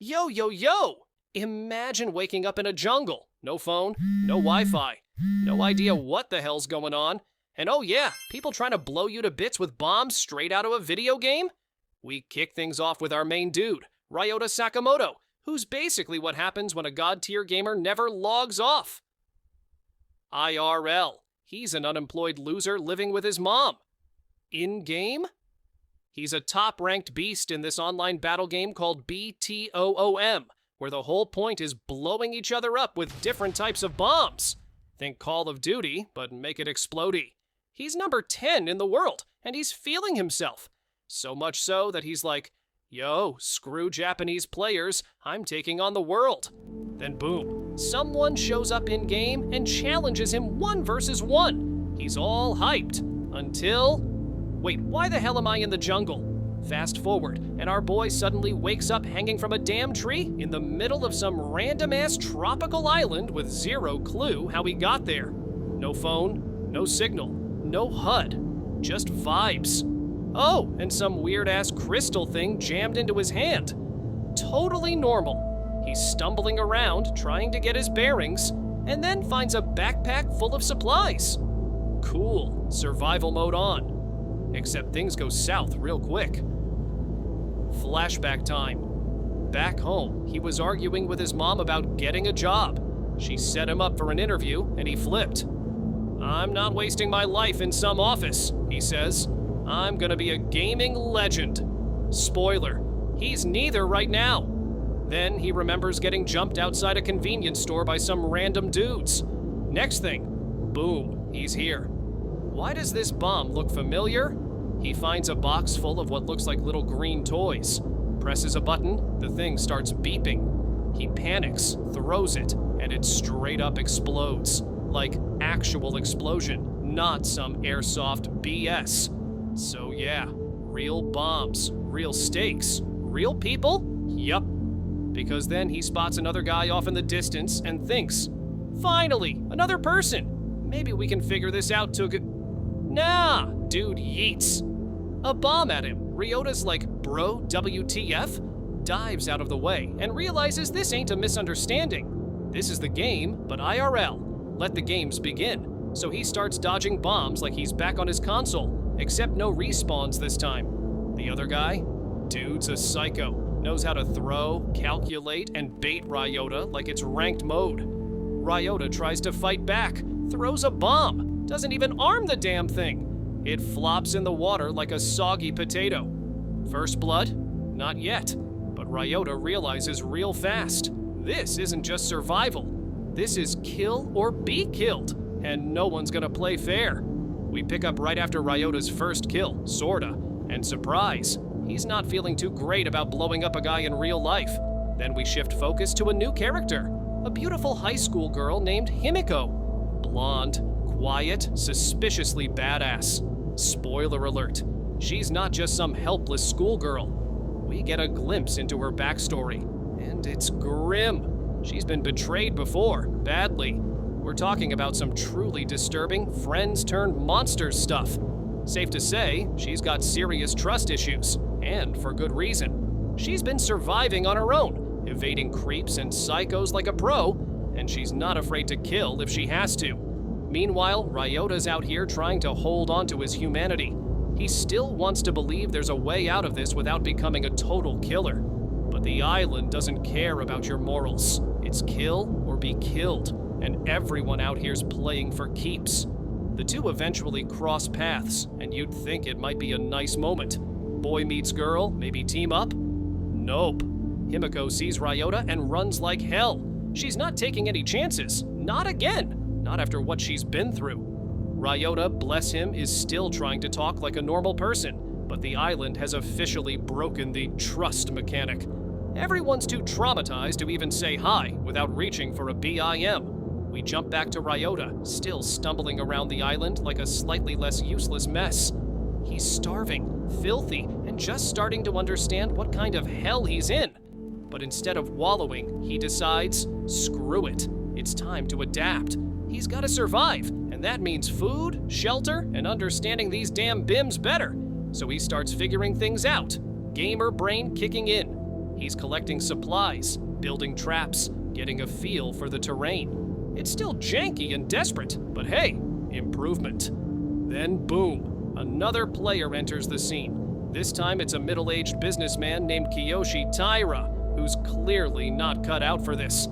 Yo, yo, yo! Imagine waking up in a jungle. No phone, no Wi-Fi, no idea what the hell's going on. And oh yeah, people trying to blow you to bits with bombs straight out of a video game? We kick things off with our main dude, Ryota Sakamoto, who's basically what happens when a god-tier gamer never logs off. IRL. He's an unemployed loser living with his mom. In-game? He's a top-ranked beast in this online battle game called BTOOM, where the whole point is blowing each other up with different types of bombs. Think Call of Duty, but make it explodey. He's number 10 in the world, and he's feeling himself. So much so that he's like, yo, screw Japanese players, I'm taking on the world. Then boom, someone shows up in-game and challenges him 1 versus 1. He's all hyped, until... Wait, why the hell am I in the jungle? Fast forward, and our boy suddenly wakes up hanging from a damn tree in the middle of some random-ass tropical island with zero clue how he got there. No phone, no signal, no HUD, just vibes. Oh, and some weird-ass crystal thing jammed into his hand. Totally normal. He's stumbling around, trying to get his bearings, and then finds a backpack full of supplies. Cool, survival mode on. Except things go south real quick. Flashback time. Back home, he was arguing with his mom about getting a job. She set him up for an interview, and he flipped. I'm not wasting my life in some office, he says. I'm gonna be a gaming legend. Spoiler, he's neither right now. Then he remembers getting jumped outside a convenience store by some random dudes. Next thing, boom, he's here. Why does this bomb look familiar? He finds a box full of what looks like little green toys. Presses a button, the thing starts beeping. He panics, throws it, and it straight up explodes. Like actual explosion, not some airsoft BS. So yeah, real bombs, real stakes, real people? Yup. Because then he spots another guy off in the distance and thinks, finally, another person. Maybe we can figure this out Nah, dude yeets. A bomb at him. Ryota's like, bro, WTF? Dives out of the way and realizes this ain't a misunderstanding. This is the game, but IRL. Let the games begin. So he starts dodging bombs like he's back on his console, except no respawns this time. The other guy? Dude's a psycho. Knows how to throw, calculate, and bait Ryota like it's ranked mode. Ryota tries to fight back, throws a bomb, doesn't even arm the damn thing. It flops in the water like a soggy potato. First blood? Not yet. But Ryota realizes real fast, this isn't just survival. This is kill or be killed, and no one's gonna play fair. We pick up right after Ryota's first kill, sorta, and surprise, he's not feeling too great about blowing up a guy in real life. Then we shift focus to a new character, a beautiful high school girl named Himiko. Blonde, quiet, suspiciously badass. Spoiler alert, she's not just some helpless schoolgirl. We get a glimpse into her backstory, and it's grim. She's been betrayed before, badly. We're talking about some truly disturbing friends-turned-monsters stuff. Safe to say, she's got serious trust issues, and for good reason. She's been surviving on her own, evading creeps and psychos like a pro, and she's not afraid to kill if she has to. Meanwhile, Ryota's out here trying to hold on to his humanity. He still wants to believe there's a way out of this without becoming a total killer. But the island doesn't care about your morals. It's kill or be killed, and everyone out here's playing for keeps. The two eventually cross paths, and you'd think it might be a nice moment. Boy meets girl, maybe team up? Nope. Himiko sees Ryota and runs like hell. She's not taking any chances. Not again. Not after what she's been through. Ryota, bless him, is still trying to talk like a normal person, but the island has officially broken the trust mechanic. Everyone's too traumatized to even say hi without reaching for a BIM. We jump back to Ryota, still stumbling around the island like a slightly less useless mess. He's starving, filthy, and just starting to understand what kind of hell he's in. But instead of wallowing, he decides, screw it. It's time to adapt. He's got to survive, and that means food, shelter, and understanding these damn BIMs better. So he starts figuring things out, gamer brain kicking in. He's collecting supplies, building traps, getting a feel for the terrain. It's still janky and desperate, but hey, improvement. Then boom, another player enters the scene. This time it's a middle-aged businessman named Kiyoshi Taira, who's clearly not cut out for this.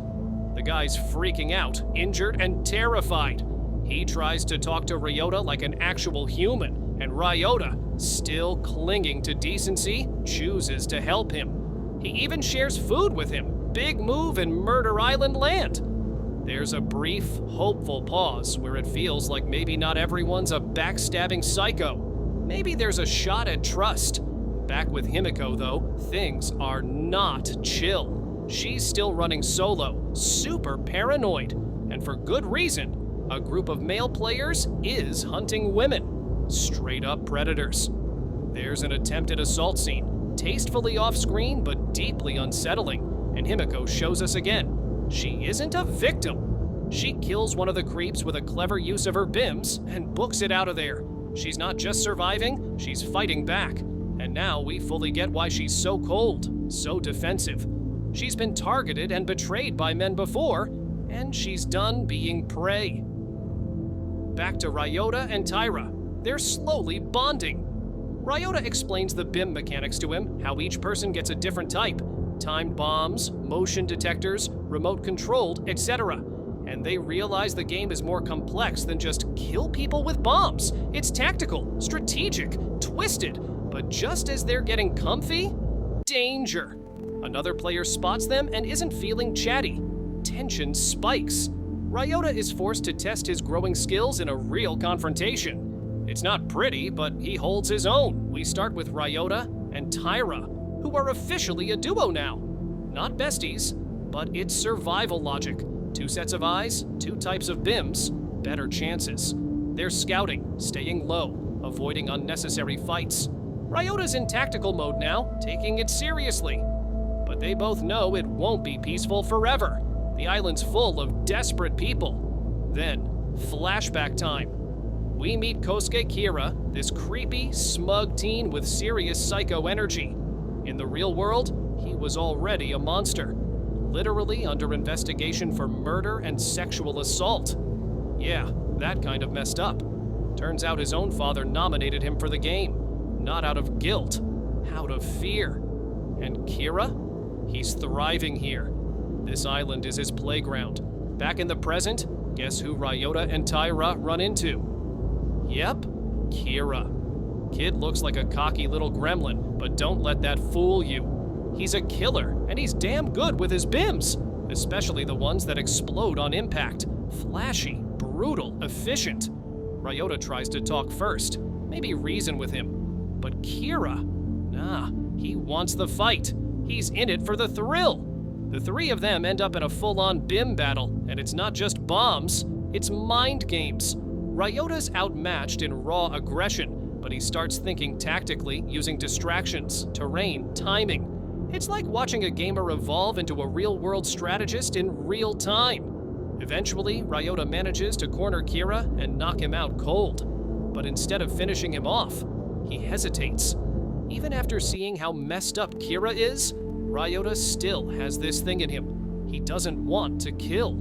The guy's freaking out, injured, and terrified. He tries to talk to Ryota like an actual human, and Ryota, still clinging to decency, chooses to help him. He even shares food with him. Big move in Murder Island land. There's a brief, hopeful pause where it feels like maybe not everyone's a backstabbing psycho. Maybe there's a shot at trust. Back with Himiko, though, things are not chill. She's still running solo, super paranoid, and for good reason. A group of male players is hunting women. Straight up predators. There's an attempted assault scene, tastefully off-screen but deeply unsettling, and Himiko shows us again. She isn't a victim. She kills one of the creeps with a clever use of her BIMs and books it out of there. She's not just surviving, she's fighting back. And now we fully get why she's so cold, so defensive. She's been targeted and betrayed by men before, and she's done being prey. Back to Ryota and Taira. They're slowly bonding. Ryota explains the BIM mechanics to him, how each person gets a different type. Timed bombs, motion detectors, remote controlled, etc. And they realize the game is more complex than just kill people with bombs. It's tactical, strategic, twisted. But just as they're getting comfy, danger. Another player spots them and isn't feeling chatty. Tension spikes. Ryota is forced to test his growing skills in a real confrontation. It's not pretty, but he holds his own. We start with Ryota and Taira, who are officially a duo now. Not besties, but it's survival logic. 2 sets of eyes, 2 types of BIMs, better chances. They're scouting, staying low, avoiding unnecessary fights. Ryota's in tactical mode now, taking it seriously. But they both know it won't be peaceful forever. The island's full of desperate people. Then, flashback time. We meet Kosuke Kira, this creepy, smug teen with serious psycho energy. In the real world, he was already a monster. Literally under investigation for murder and sexual assault. Yeah, that kind of messed up. Turns out his own father nominated him for the game. Not out of guilt, out of fear. And Kira? He's thriving here. This island is his playground. Back in the present, guess who Ryota and Taira run into? Yep, Kira. Kid looks like a cocky little gremlin, but don't let that fool you. He's a killer, and he's damn good with his BIMs, especially the ones that explode on impact. Flashy, brutal, efficient. Ryota tries to talk first, maybe reason with him. But Kira, nah, he wants the fight. He's in it for the thrill. The 3 of them end up in a full-on BIM battle, and it's not just bombs, it's mind games. Ryota's outmatched in raw aggression, but he starts thinking tactically, using distractions, terrain, timing. It's like watching a gamer evolve into a real-world strategist in real time. Eventually, Ryota manages to corner Kira and knock him out cold. But instead of finishing him off, he hesitates. Even after seeing how messed up Kira is, Ryota still has this thing in him. He doesn't want to kill.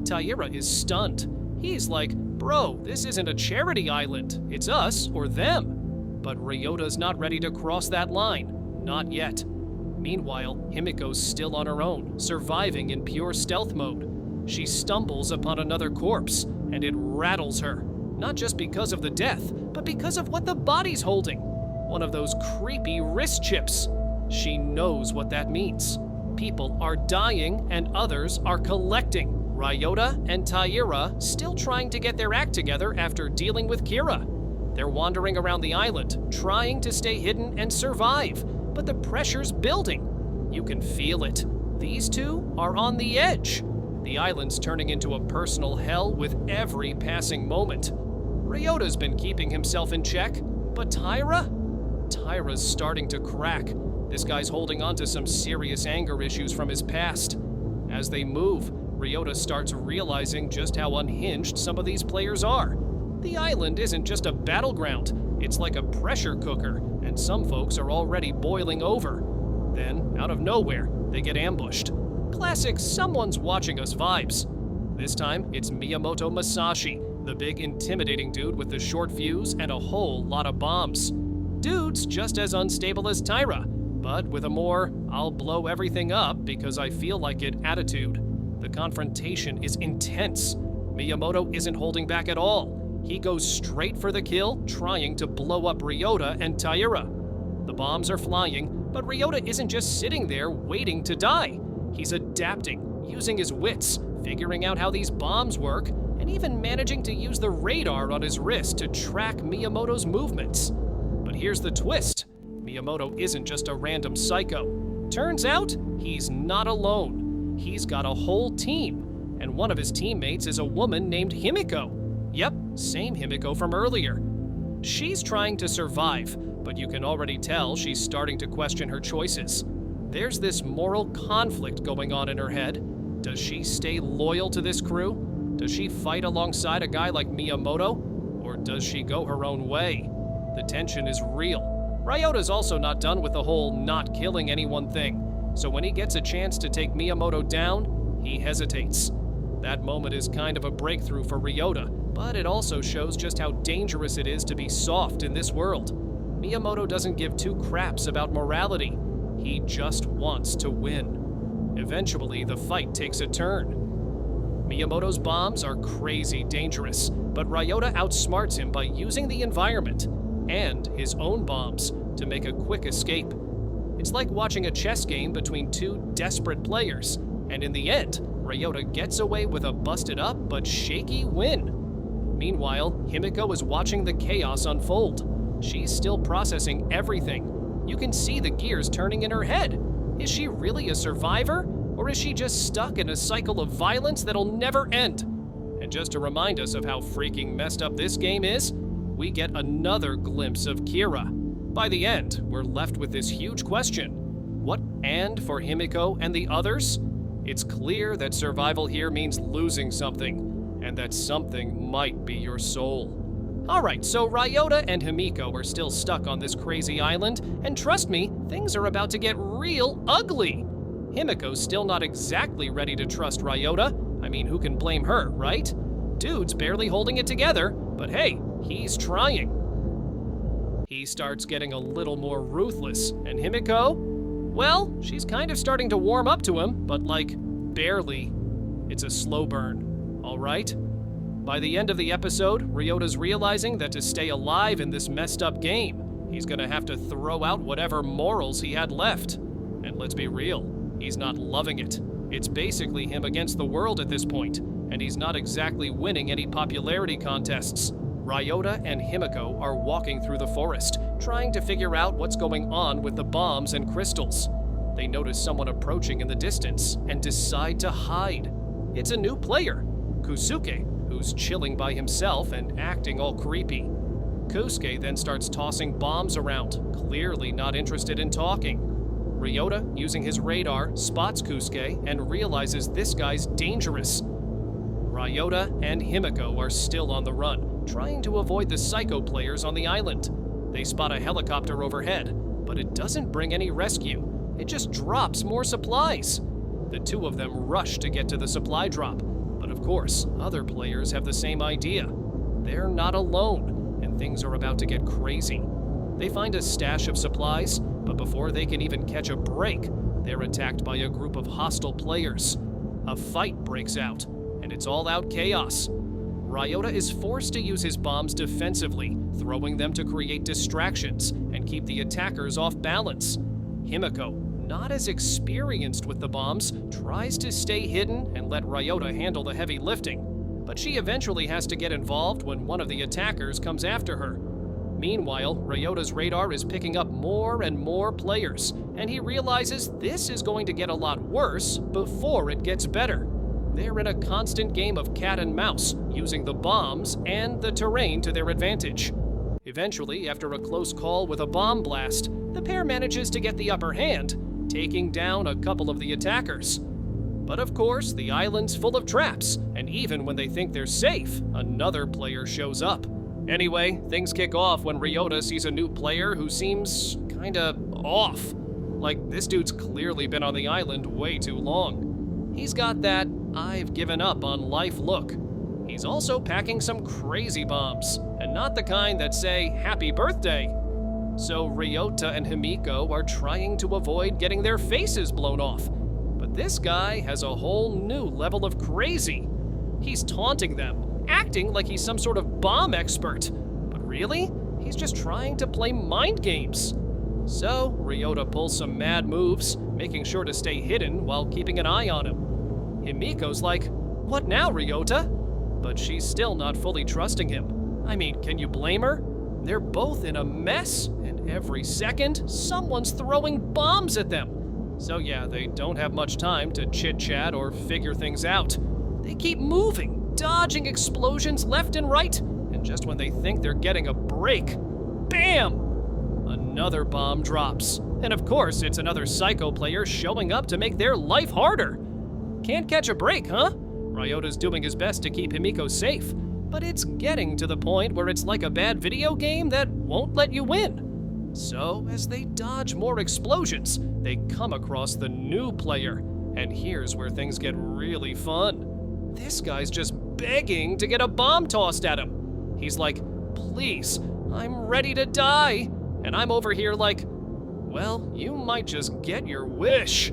Taira is stunned. He's like, bro, this isn't a charity island. It's us or them. But Ryota's not ready to cross that line. Not yet. Meanwhile, Himiko's still on her own, surviving in pure stealth mode. She stumbles upon another corpse, and it rattles her. Not just because of the death, but because of what the body's holding. One of those creepy wrist chips. She knows what that means. People are dying and others are collecting. Ryota and Taira still trying to get their act together after dealing with Kira. They're wandering around the island, trying to stay hidden and survive, but the pressure's building. You can feel it. These 2 are on the edge. The island's turning into a personal hell with every passing moment. Ryota's been keeping himself in check, but Taira's starting to crack. This guy's holding on to some serious anger issues from his past. As they move, Ryota starts realizing just how unhinged some of these players are. The island isn't just a battleground, it's like a pressure cooker, and some folks are already boiling over. Then, out of nowhere, they get ambushed. Classic someone's watching us vibes. This time, it's Miyamoto Masashi, the big intimidating dude with the short fuse and a whole lot of bombs. Dude's just as unstable as Taira, but with a more "I'll blow everything up because I feel like it" attitude. The confrontation is intense. Miyamoto isn't holding back at all. He goes straight for the kill, trying to blow up Ryota and Taira. The bombs are flying, but Ryota isn't just sitting there waiting to die. He's adapting, using his wits, figuring out how these bombs work, and even managing to use the radar on his wrist to track Miyamoto's movements. But here's the twist. Miyamoto isn't just a random psycho. Turns out, he's not alone. He's got a whole team, and one of his teammates is a woman named Himiko. Yep, same Himiko from earlier. She's trying to survive, but you can already tell she's starting to question her choices. There's this moral conflict going on in her head. Does she stay loyal to this crew? Does she fight alongside a guy like Miyamoto? Or does she go her own way? The tension is real. Ryota's also not done with the whole not killing anyone thing, so when he gets a chance to take Miyamoto down, he hesitates. That moment is kind of a breakthrough for Ryota, but it also shows just how dangerous it is to be soft in this world. Miyamoto doesn't give two craps about morality. He just wants to win. Eventually, the fight takes a turn. Miyamoto's bombs are crazy dangerous, but Ryota outsmarts him by using the environment and his own bombs to make a quick escape. It's like watching a chess game between two desperate players, and in the end, Ryota gets away with a busted-up but shaky win. Meanwhile, Himiko is watching the chaos unfold. She's still processing everything. You can see the gears turning in her head. Is she really a survivor? Or is she just stuck in a cycle of violence that'll never end? And just to remind us of how freaking messed up this game is, we get another glimpse of Kira. By the end, we're left with this huge question. What and for Himiko and the others? It's clear that survival here means losing something, and that something might be your soul. Alright, so Ryota and Himiko are still stuck on this crazy island, and trust me, things are about to get real ugly. Himiko's still not exactly ready to trust Ryota. I mean, who can blame her, right? Dude's barely holding it together, but hey, he's trying. He starts getting a little more ruthless, and Himiko, well, she's kind of starting to warm up to him, but like, barely. It's a slow burn, all right? By the end of the episode, Ryota's realizing that to stay alive in this messed up game, he's gonna have to throw out whatever morals he had left. And let's be real, he's not loving it. It's basically him against the world at this point, and he's not exactly winning any popularity contests. Ryota and Himiko are walking through the forest, trying to figure out what's going on with the bombs and crystals. They notice someone approaching in the distance and decide to hide. It's a new player, Kusuke, who's chilling by himself and acting all creepy. Kusuke then starts tossing bombs around, clearly not interested in talking. Ryota, using his radar, spots Kusuke and realizes this guy's dangerous. Ryota and Himiko are still on the run, trying to avoid the psycho players on the island. They spot a helicopter overhead, but it doesn't bring any rescue. It just drops more supplies. The two of them rush to get to the supply drop, but of course, other players have the same idea. They're not alone, and things are about to get crazy. They find a stash of supplies, but before they can even catch a break, they're attacked by a group of hostile players. A fight breaks out, and it's all-out chaos. Ryota is forced to use his bombs defensively, throwing them to create distractions and keep the attackers off balance. Himiko, not as experienced with the bombs, tries to stay hidden and let Ryota handle the heavy lifting, but she eventually has to get involved when one of the attackers comes after her. Meanwhile, Ryota's radar is picking up more and more players, and he realizes this is going to get a lot worse before it gets better. They're in a constant game of cat and mouse, using the bombs and the terrain to their advantage. Eventually, after a close call with a bomb blast, the pair manages to get the upper hand, taking down a couple of the attackers. But of course, the island's full of traps, and even when they think they're safe, another player shows up. Anyway, things kick off when Ryota sees a new player who seems kinda off. Like, this dude's clearly been on the island way too long. He's got that "I've given up on life" look. He's also packing some crazy bombs, and not the kind that say "Happy Birthday." So Ryota and Himiko are trying to avoid getting their faces blown off. But this guy has a whole new level of crazy. He's taunting them, acting like he's some sort of bomb expert. But really, he's just trying to play mind games. So Ryota pulls some mad moves, making sure to stay hidden while keeping an eye on him. Himiko's like, "What now, Ryota?" But she's still not fully trusting him. I mean, can you blame her? They're both in a mess, and every second, someone's throwing bombs at them. So yeah, they don't have much time to chit-chat or figure things out. They keep moving, dodging explosions left and right, and just when they think they're getting a break, bam! Another bomb drops. And of course, it's another Psycho player showing up to make their life harder. Can't catch a break, huh? Ryota's doing his best to keep Himiko safe, but it's getting to the point where it's like a bad video game that won't let you win. So, as they dodge more explosions, they come across the new player, and here's where things get really fun. This guy's just begging to get a bomb tossed at him. He's like, "Please, I'm ready to die." And I'm over here like, well, you might just get your wish.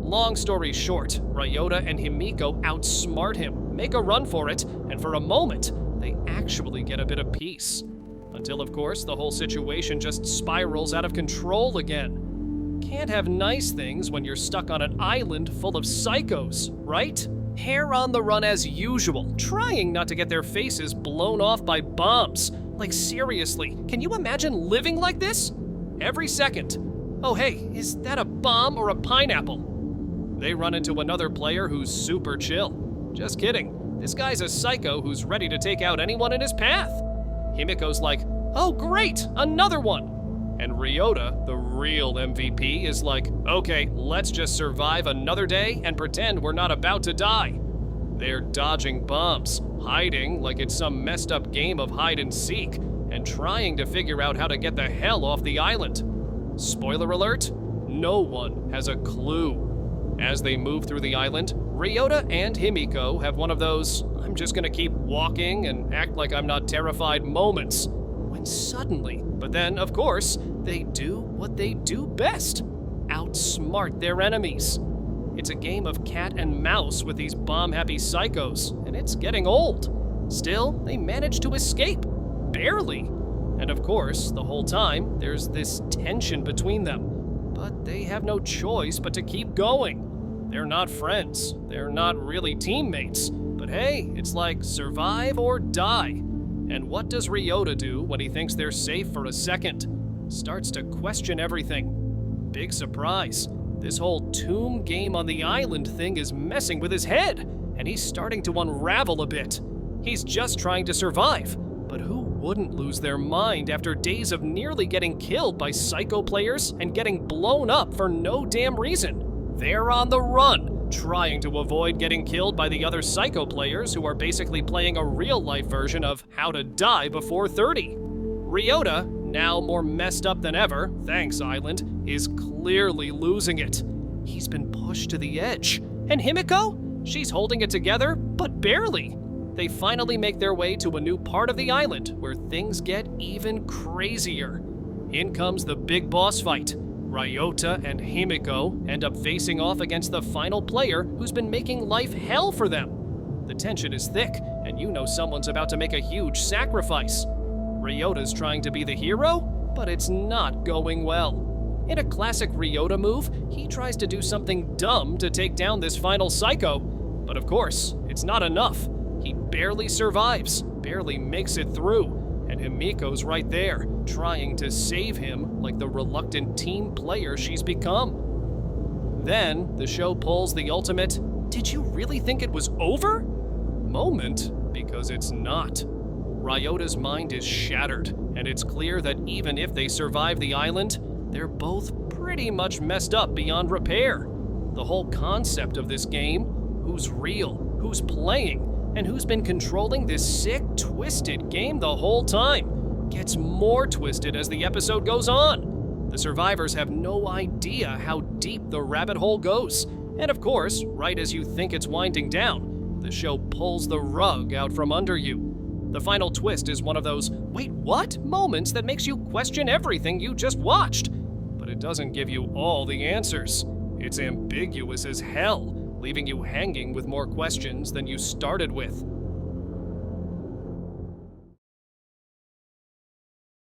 Long story short, Ryota and Himiko outsmart him, make a run for it, and for a moment, they actually get a bit of peace. Until, of course, the whole situation just spirals out of control again. Can't have nice things when you're stuck on an island full of psychos, right? Hair on the run as usual, trying not to get their faces blown off by bombs. Like, seriously, can you imagine living like this? Every second. Oh hey, is that a bomb or a pineapple? They run into another player who's super chill. Just kidding. This guy's a psycho who's ready to take out anyone in his path. Himiko's like, "Oh great, another one!" And Ryota, the real MVP, is like, "Okay, let's just survive another day and pretend we're not about to die." They're dodging bombs, hiding like it's some messed up game of hide and seek, and trying to figure out how to get the hell off the island. Spoiler alert, no one has a clue. As they move through the island, Ryota and Himiko have one of those "I'm just gonna keep walking and act like I'm not terrified" moments. When suddenly, but then of course, they do what they do best: outsmart their enemies. It's a game of cat and mouse with these bomb-happy psychos, and it's getting old. Still, they manage to escape. Barely. And of course, the whole time, there's this tension between them. But they have no choice but to keep going. They're not friends. They're not really teammates. But hey, it's like survive or die. And what does Ryota do when he thinks they're safe for a second? Starts to question everything. Big surprise. This whole tomb game on the island thing is messing with his head, and he's starting to unravel a bit. He's just trying to survive, but who wouldn't lose their mind after days of nearly getting killed by psycho players and getting blown up for no damn reason? They're on the run, trying to avoid getting killed by the other psycho players who are basically playing a real-life version of How to Die Before 30. Ryota, now more messed up than ever, thanks Island, is clearly losing it. He's been pushed to the edge. And Himiko? She's holding it together, but barely. They finally make their way to a new part of the island where things get even crazier. In comes the big boss fight. Ryota and Himiko end up facing off against the final player who's been making life hell for them. The tension is thick, and you know someone's about to make a huge sacrifice. Ryota's trying to be the hero, but it's not going well. In a classic Ryota move, he tries to do something dumb to take down this final psycho. But of course, it's not enough. He barely survives, barely makes it through, and Himiko's right there, trying to save him like the reluctant team player she's become. Then, the show pulls the ultimate, "Did you really think it was over?" moment, because it's not. Ryota's mind is shattered, and it's clear that even if they survive the island, they're both pretty much messed up beyond repair. The whole concept of this game, who's real, who's playing, and who's been controlling this sick, twisted game the whole time, gets more twisted as the episode goes on. The survivors have no idea how deep the rabbit hole goes. And of course, right as you think it's winding down, the show pulls the rug out from under you. The final twist is one of those "wait, what?" moments that makes you question everything you just watched. But it doesn't give you all the answers. It's ambiguous as hell, leaving you hanging with more questions than you started with.